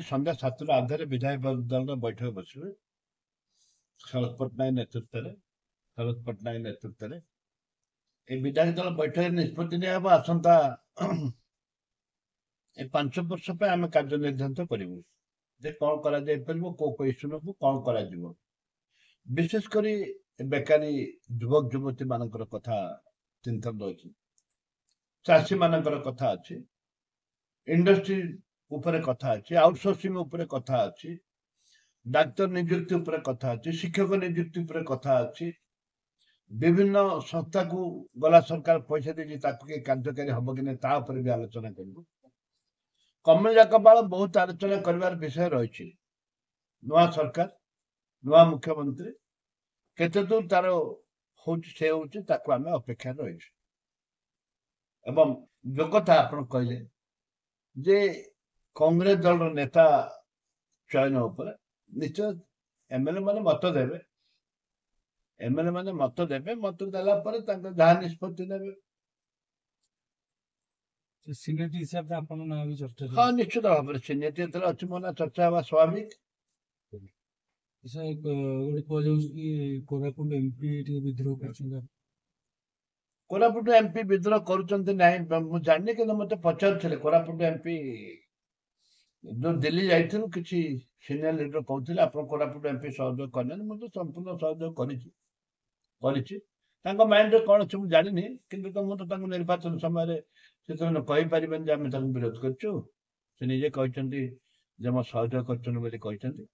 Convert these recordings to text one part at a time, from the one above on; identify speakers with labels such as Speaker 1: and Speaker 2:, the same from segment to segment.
Speaker 1: ସନ୍ଧ୍ୟା 7ଟା ଅଧରେ ବିଧାୟକ ଦଳର ବୈଠକ ବସିବେ। ଶରଦ ପଟ୍ଟନାୟକ ନେତୃତ୍ୱରେ এই ବିଧାୟକ ଦଳ ବୈଠକରେ ନିଷ୍ପତ୍ତି ନିଆହେବ ଆସନ୍ତା ଏ 5 ବର୍ଷ ପାଇଁ ଆମେ କାର୍ଯ୍ୟ ନିର୍ଦ୍ଧାରିତ କରିବୁ ଯେ କଣ କରାଯାଇପାରିବ, କୋଉ ଇସ୍ୟୁ ନେବୁ, କଣ କରାଯିବ। ବିଶେଷ କରି ବେକାରୀ ଯୁବକ ଯୁବତୀ ମାନଙ୍କର କଥା ଚିନ୍ତା ଅଛି, ଚାଷୀ ମାନଙ୍କର କଥା ଅଛି, ଇଣ୍ଡଷ୍ଟ୍ରି ଉପରେ କଥା ଅଛି, ଆଉଟସୋର୍ସିଂ ଉପରେ କଥା ଅଛି, ଡାକ୍ତର ନିଯୁକ୍ତି ଉପରେ କଥା ଅଛି, ଶିକ୍ଷକ ନିଯୁକ୍ତି ଉପରେ କଥା ଅଛି। ବିଭିନ୍ନ ସଂସ୍ଥାକୁ ଗଲା ସରକାର ପଇସା ଦେଇଛି ତାକୁ କିଏ କାର୍ଯ୍ୟକାରୀ ହବ କି ନାହିଁ ତା ଉପରେ ବି ଆଲୋଚନା କରିବୁ। କମଲ ଜାକବାଳ ବହୁତ ଆଲୋଚନା କରିବାର ବିଷୟ ରହିଛି। ନୂଆ ସରକାର, ନୂଆ ମୁଖ୍ୟମନ୍ତ୍ରୀ କେତେ ଦୂର ତାର ହଉଛି ସେ ହଉଛି ତାକୁ ଆମେ ଅପେକ୍ଷାରେ ରହିଛୁ। ଏବଂ ଯୋଉ କଥା ଆପଣ କହିଲେ ଯେ କଂଗ୍ରେସ ଦଳର ନେତା ଚୟନ ଉପରେ ନିଶ୍ଚୟ ଏମଏଲଏ ମାନେ ମତ ଦେବେ। ଏମଏଲଏ ମାନେ ମତ ଦେବେ, ମତ ଦେଲା ପରେ ତାଙ୍କ ଯାହା ନିଷ୍ପତ୍ତି ନେବେ।
Speaker 2: ସିନିୟରିଟି ହିସାବରେ ଆପଣଙ୍କ ନାଁ ବି ଚର୍ଚ୍ଚା
Speaker 1: ହଁ, ନିଶ୍ଚିତ ଭାବରେ ସିନିୟରିଟି ଯେତେବେଳେ ଅଛି ମୋ ନାଁ ଚର୍ଚ୍ଚା ହେବା ସ୍ୱାଭାବିକ।
Speaker 2: ଗୋଟେ କୁହାଯାଉଛି କି କୋରାପୁଟ ଏମପି ଟିକେ ବିଦ୍ରୋହ କରୁଛନ୍ତି।
Speaker 1: କୋରାପୁଟ ଏମପି ବିଦ୍ରୋହ କରୁଛନ୍ତି ନାହିଁ ମୁଁ ଜାଣିନି, କିନ୍ତୁ ମତେ ପଚାରୁଥିଲେ କୋରାପୁଟ ଏମପି ଯୋଉ ଦିଲ୍ଲୀ ଯାଇଥିଲୁ କିଛି ସିନିୟର ଲିଡର କହୁଥିଲେ ଆପଣ କୋରାପୁଟ ଏମପି ସହଯୋଗ କଲେନି। ମୁଁ ତ ସମ୍ପୂର୍ଣ୍ଣ ସହଯୋଗ କରିଛି। ତାଙ୍କ ମାଇଣ୍ଡରେ କଣ ଅଛି ମୁଁ ଜାଣିନି, କିନ୍ତୁ ମୁଁ ତ ତାଙ୍କୁ ନିର୍ବାଚନ ସମୟରେ ସେ ତ କହିପାରିବେନି ଯେ ଆମେ ତାଙ୍କୁ ବିରୋଧ କରିଛୁ। ସେ ନିଜେ କହିଛନ୍ତି ଯେ ମୋ ସହଯୋଗ କରିଛନ୍ତି ବୋଲି କହିଛନ୍ତି।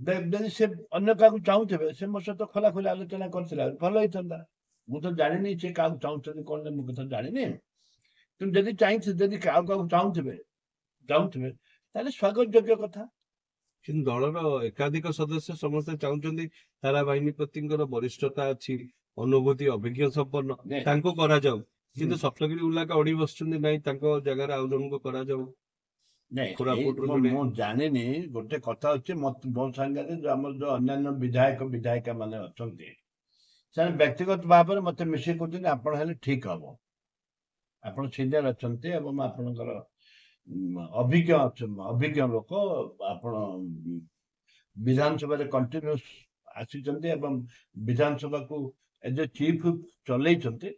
Speaker 1: ଯଦି ସେ ଅନ୍ୟ କାହାକୁ ଚାହୁଁଥିବେ ସେ ମୋ ସହିତ ଖୋଲାଖୋଲି ଆଲୋଚନା କରିଥିଲେ ଭଲ ହେଇଥାନ୍ତା। ମୁଁ ତ ଜାଣିନି ସେ କାହାକୁ ଚାହୁଁଛନ୍ତି କଣ ମୁଁ କଥା ଜାଣିନି, କିନ୍ତୁ ଯଦି କାହାକୁ ଚାହୁଁଥିବେ ତାହେଲେ ସ୍ୱାଗତ ଯୋଗ୍ୟ କଥା।
Speaker 3: କିନ୍ତୁ ଦଳର ଏକାଧିକ ସଦସ୍ୟ ସମସ୍ତେ ଚାହୁଁଛନ୍ତି ଧାରା ବାହିନୀପତିଙ୍କର ବରିଷ୍ଠତା ଅଛି, ଅନୁଭୂତି ଅଭିଜ୍ଞ ସମ୍ପନ୍ନ, ତାଙ୍କୁ କରାଯାଉ। କିନ୍ତୁ ସପ୍ତଗିରି ଉଲ୍ଲାକା ଅଡି ବସୁଛନ୍ତି ନାଇଁ ତାଙ୍କ ଜାଗାରେ ଆଉ ଜଣଙ୍କୁ କରାଯାଉ।
Speaker 1: ମୁଁ ଜାଣିନି। ଗୋଟେ କଥା ଅଛି ମୋ ସାଙ୍ଗରେ ଆମର ଯୋଉ ଅନ୍ୟାନ୍ୟ ବିଧାୟିକା ମାନେ ଅଛନ୍ତି ସେମାନେ ବ୍ୟକ୍ତିଗତ ଭାବରେ ମତେ ମିଶେଇ କହୁଛନ୍ତି ଆପଣ ହେଲେ ଠିକ ହବ, ଆପଣ ସିନିୟର ଅଛନ୍ତି ଏବଂ ଆପଣଙ୍କର ଅଭିଜ୍ଞ ଲୋକ, ଆପଣ ବିଧାନସଭାରେ କଣ୍ଟିନ୍ୟୁସ୍ ଆସିଛନ୍ତି ଏବଂ ବିଧାନସଭାକୁ ଏଜ ଏ ଚିଫ୍ ଚଲେଇଛନ୍ତି,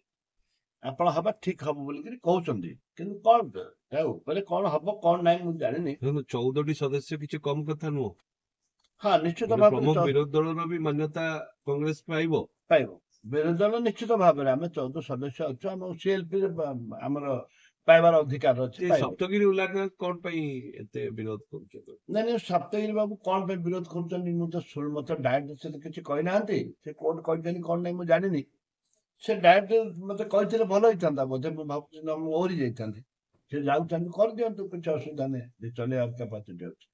Speaker 1: ଆପଣ ହବା ଠିକ ହବ ବୋଲିକିରି କହୁଛନ୍ତି। କିନ୍ତୁ କଣ ତା ଉପରେ କଣ ହବ କଣ ନାହିଁ ମୁଁ ଜାଣିନି।
Speaker 3: 14ଟି ସଦସ୍ୟ କିଛି କମ କଥା ନୁହଁ।
Speaker 1: ହଁ, ନିଶ୍ଚିତ ଭାବରେ
Speaker 3: ପ୍ରମୁଖ ବିରୋଧୀ ଦଳର ବି ମାନ୍ୟତା କଂଗ୍ରେସ ପାଇବ।
Speaker 1: ବିରୋଧୀ ଦଳ ନିଶ୍ଚିତ ଭାବରେ ଆମେ 14 ସଦସ୍ୟ ଅଛୁ, ଆମ ସିଏଲପି ଆମର ପାଇବାର ଅଧିକାର ଅଛି।
Speaker 3: ସପ୍ତଗିରି ଉଲ୍ଲାକା କଣ ପାଇଁ ଏତେ ବିରୋଧ କରୁଛନ୍ତି?
Speaker 1: ନାଇଁ, ସପ୍ତଗିରି ବାବୁ କଣ ପାଇଁ ବିରୋଧ କରୁଛନ୍ତି ମୁଁ ତ ମତେ ଡାଇରେକ୍ଟ କିଛି କହିନାହାନ୍ତି। ସେ କୋର୍ଟ କହିଛନ୍ତି କଣ ନାହିଁ ମୁଁ ଜାଣିନି। ସେ ଡାଇରେକ୍ଟ ମତେ କହିଥିଲେ ଭଲ ହେଇଥାନ୍ତା ବୋଧେ। ମୁଁ ଭାବୁଛି ମୁଁ ଓହରି ଯାଇଥାନ୍ତି। ସେ ଯାଉଛନ୍ତି କରିଦିଅନ୍ତୁ, କିଛି ଅସୁବିଧା ନାହିଁ, ଚଲେଇବାର କାପାସିଟି ଅଛି।